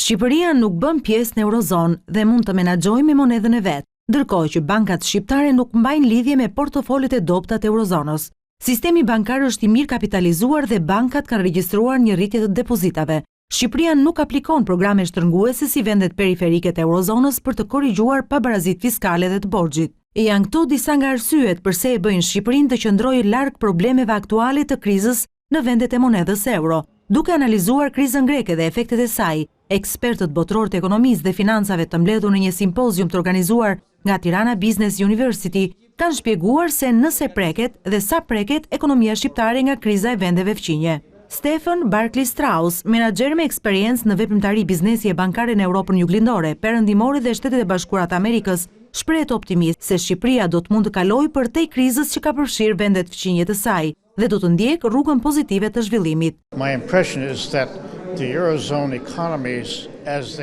Shqipëria nuk bën pjesë në Eurozonë dhe mund të menaxhojë me monedhën e vet, ndërkohë që bankat shqiptare nuk mbajnë lidhje me portofolet e dobta të Eurozonës. Sistemi bankar është i mirë kapitalizuar dhe bankat kanë regjistruar një rritje të depozitave. Shqipëria nuk aplikon programe shtrënguese si vendet periferike të Eurozonës për të korrigjuar pabarazitë fiskale dhe të borxhit. Janë këto disa nga arsyet pse e bëjnë Shqipërinë të qëndrojë larg problemeve aktuale të krizës në vendet e monedhës euro. Duke analizuar krizën greke dhe efektet e saj, ekspertët botëror të ekonomisë dhe financave të mbledhur në një simpozium të organizuar nga Tirana Business University kanë shpjeguar se nëse preket dhe sa preket ekonomia shqiptare nga kriza e vendeve fqinje. Stefan Barkley Strauss, menaxher me eksperiencë në veprimtari biznesie bankare në Europën Juglindore, Perëndimore dhe Shtetet e Bashkuara të Amerikës, shprehet optimist se Shqipëria do të mund të kalojë përtej krizës që ka përfshirë vendet fqinje të saj dhe do të ndjek rrugën pozitive të zhvillimit.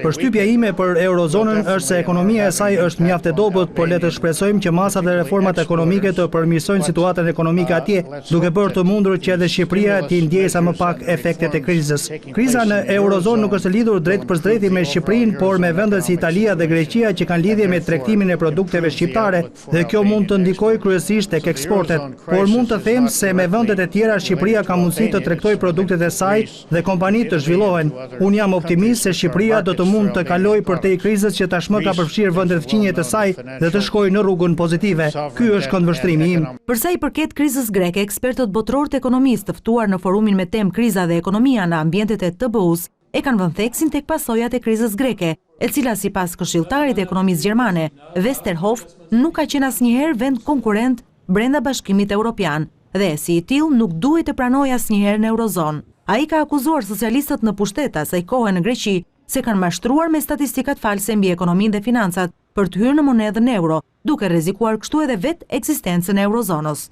Përshtypja ime për Eurozonën është se ekonomia e saj është mjaft e dobët, por le të shpresojmë që masat dhe reformat ekonomike të përmirësojnë situatën ekonomike atje, duke bërë të mundur që edhe Shqipëria të ndjejë sa më pak efektet e krizës. Kriza në Eurozonë nuk është lidhur drejt për drejti me Shqipërinë, por me vendet si Italia dhe Greqia që kanë lidhje me tregtimin e produkteve shqiptare, dhe kjo mund të ndikojë kryesisht tek eksportet. Por mund të them se me vendet e tjera Shqipëria ka mundësi të tregtojë produktet e saj dhe kompanitë të zhvillohen. Unë jam optimist se Shqipëria do të mund të kalojë përtej krizës që tashmë ka përfshirë vendet fqinje të saj dhe të shkojë në rrugën pozitive. Ky është këndvështrimi im. Për sa i përket krizës greke, ekspertët botëror të ekonomisë të ftuar në forumin me temë kriza dhe ekonomia në ambientet e TBU-s e kanë vënë theksin tek pasojat e krizës greke, e cila sipas këshilltarit të ekonomisë gjermane, Westerhoff, nuk ka qenë asnjëherë vend konkurrent brenda Bashkimit Evropian dhe si i tillë nuk duhet të pranojë asnjëherë në Eurozonë. Ai ka akuzuar socialistët në pushtet asaj kohe në Greqi se kanë mashtruar me statistikat false mbi ekonominë dhe financat për të hyrë në monedhën euro, duke rrezikuar kështu edhe vetë ekzistencën e Eurozonës.